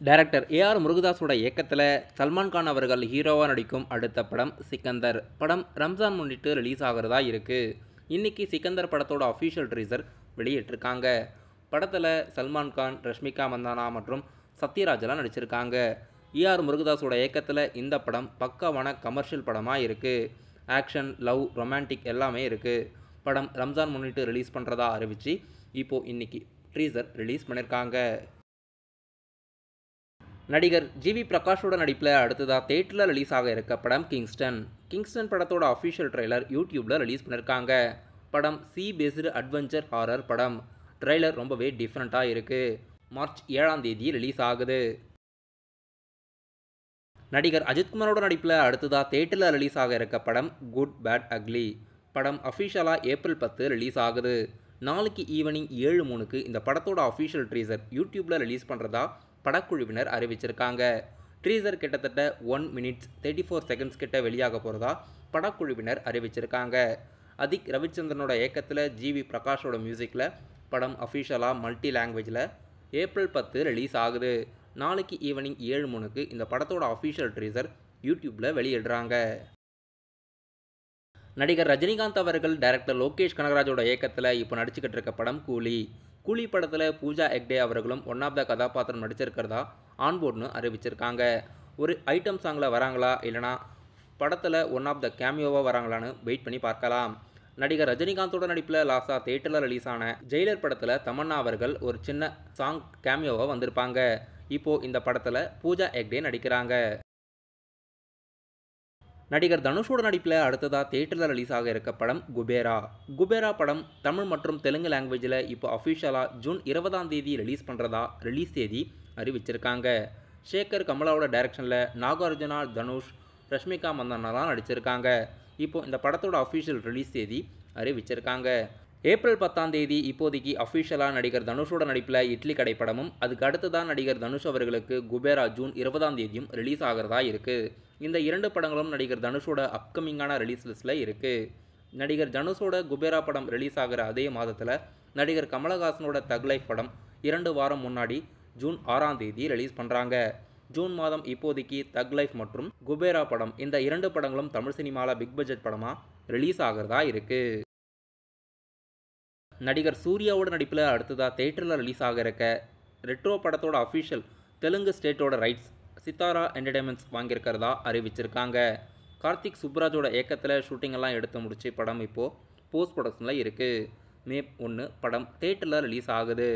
Director AR முருகதாஸோட இயக்கத்தில் சல்மான் கான் அவர்கள் ஹீரோவாக நடிக்கும் அடுத்த படம் சிக்கந்தர். படம் ரம்ஜான் முன்னிட்டு ரிலீஸ் ஆகிறதா இருக்குது. இன்றைக்கி சிக்கந்தர் படத்தோட அஃபிஷியல் ட்ரீசர் வெளியிட்டிருக்காங்க. படத்தில் சல்மான் கான், ரஷ்மிகா மந்தானா மற்றும் சத்யராஜெல்லாம் நடிச்சிருக்காங்க. ஏஆர் முருகதாஸோட இயக்கத்தில் இந்த படம் பக்காவான கமர்ஷியல் படமாக இருக்குது. ஆக்ஷன், லவ், ரொமான்டிக் எல்லாமே இருக்குது. படம் ரம்ஜான் முன்னிட்டு ரிலீஸ் பண்ணுறதா அறிவித்து இப்போது இன்றைக்கி ட்ரீசர் ரிலீஸ் பண்ணியிருக்காங்க. நடிகர் ஜிவி பிரகாஷோட நடிப்பில் அடுத்ததாக தேட்டரில் ரிலீஸ் ஆக இருக்க படம் கிங்ஸ்டன். கிங்ஸ்டன் படத்தோட அஃபிஷியல் ட்ரெய்லர் யூடியூப்பில் ரிலீஸ் பண்ணியிருக்காங்க. படம் சி பேஸ்டு அட்வென்ச்சர் ஹாரர் படம். ட்ரெய்லர் ரொம்பவே டிஃப்ரெண்ட்டாக இருக்குது. மார்ச் 7ஆம் தேதி ரிலீஸ் ஆகுது. நடிகர் அஜித்குமாரோட நடிப்பில் அடுத்ததாக தேட்டரில் ரிலீஸ் ஆக இருக்க படம் குட் பேட் அக்லி. படம் அஃபிஷியலாக ஏப்ரல் 10 ரிலீஸ் ஆகுது. நாளைக்கு ஈவினிங் 7:03க்கு இந்த படத்தோட அஃபிஷியல் ட்ரீசர் யூடியூப்பில் ரிலீஸ் பண்ணுறதா படக்குழுவினர் அறிவிச்சிருக்காங்க. ட்ரீசர் கிட்டத்தட்ட 1 minutes 34 seconds கிட்ட வெளியாக போகிறதா படக்குழுவினர் அறிவிச்சிருக்காங்க. அதிக் ரவிச்சந்திரனோட இயக்கத்தில் ஜிவி பிரகாஷோட மியூசிக்கில் படம் அஃபிஷியலாக மல்டி லாங்குவேஜில் ஏப்ரல் 10 ரிலீஸ் ஆகுது. நாளைக்கு ஈவினிங் 7:03க்கு இந்த படத்தோட அஃபிஷியல் ட்ரீசர் யூடியூப்பில் வெளியிடுறாங்க. நடிகர் ரஜினிகாந்த் அவர்கள் டைரக்டர் லோகேஷ் கனகராஜோட இயக்கத்தில் இப்போ நடிச்சுக்கிட்டு இருக்க படம் கூலி. கூலி படத்தில் பூஜா ஹெக்டே அவர்களும் ஒன் ஆஃப் த கதாபாத்திரம் நடிச்சிருக்கிறதா ஆன்போர்ட்னு அறிவிச்சிருக்காங்க. ஒரு ஐட்டம் சாங்கில் வராங்களா இல்லைனா படத்தில் ஒன் ஆஃப் த கேமியோவாக வராங்களான்னு வெயிட் பண்ணி பார்க்கலாம். நடிகர் ரஜினிகாந்தோட நடிப்பில் லாஸ்டா தேட்டரில் ரிலீஸ் ஆன ஜெயிலர் படத்தில் தமன்னா அவர்கள் ஒரு சின்ன சாங் கேமியோவாக வந்திருப்பாங்க. இப்போது இந்த படத்தில் பூஜா ஹெக்டே நடிக்கிறாங்க. நடிகர் தனுஷோட நடிப்பில் அடுத்ததாக தேட்டரில் ரிலீஸ் ஆக இருக்க படம் குபேரா. குபேரா படம் தமிழ் மற்றும் தெலுங்கு லாங்குவேஜில் இப்போ அஃபிஷியலாக ஜூன் 20ஆம் தேதி ரிலீஸ் பண்ணுறதா ரிலீஸ் தேதி அறிவிச்சிருக்காங்க. சேகர் கமலாவோட டைரக்ஷனில் நாகார்ஜுனா, தனுஷ், ரஷ்மிகா மந்தானாலாம் நடிச்சிருக்காங்க. இப்போது இந்த படத்தோட அஃபிஷியல் ரிலீஸ் தேதி அறிவிச்சிருக்காங்க. ஏப்ரல் 10ஆம் தேதி இப்போதைக்கு அஃபிஷியலாக நடிகர் தனுஷோட நடிப்பில் இட்லி கடை படமும், அதுக்கு அடுத்ததான் நடிகர் தனுஷ் அவர்களுக்கு குபேரா ஜூன் 20ஆம் தேதியும் ரிலீஸ் ஆகிறதா இருக்குது. இந்த 2 படங்களும் நடிகர் தனுஷோட அப்கமிங்கான ரிலீஸ் லிஸ்ட்டில் இருக்குது. நடிகர் தனுஷோட குபேரா படம் ரிலீஸ் ஆகிற அதே மாதத்தில் நடிகர் கமலஹாசனோட தக் லைஃப் படம் 2 வாரம் முன்னாடி ஜூன் 6ஆம் தேதி ரிலீஸ் பண்ணுறாங்க. ஜூன் மாதம் இப்போதைக்கு தக் லைஃப் மற்றும் குபேரா படம் இந்த 2 படங்களும் தமிழ் சினிமாவில் பிக் பட்ஜெட் படமாக ரிலீஸ் ஆகிறதா இருக்குது. நடிகர் சூர்யாவோட நடிப்பில் அடுத்ததாக தேட்டரில் ரிலீஸ் ஆக இருக்க ரெட்ரோ படத்தோட அஃபிஷியல் தெலுங்கு ஸ்டேட்டோட ரைட்ஸ் சித்தாரா என்டர்டைன்மெண்ட்ஸ் வாங்கியிருக்கிறதா அறிவிச்சிருக்காங்க. கார்த்திக் சுப்ராஜோட இயக்கத்தில் ஷூட்டிங்கெல்லாம் எடுத்து முடிச்சு படம் இப்போது போஸ்ட் ப்ரொடக்ஷனில் இருக்குது. மே 1 படம் தேட்டரில் ரிலீஸ் ஆகுது.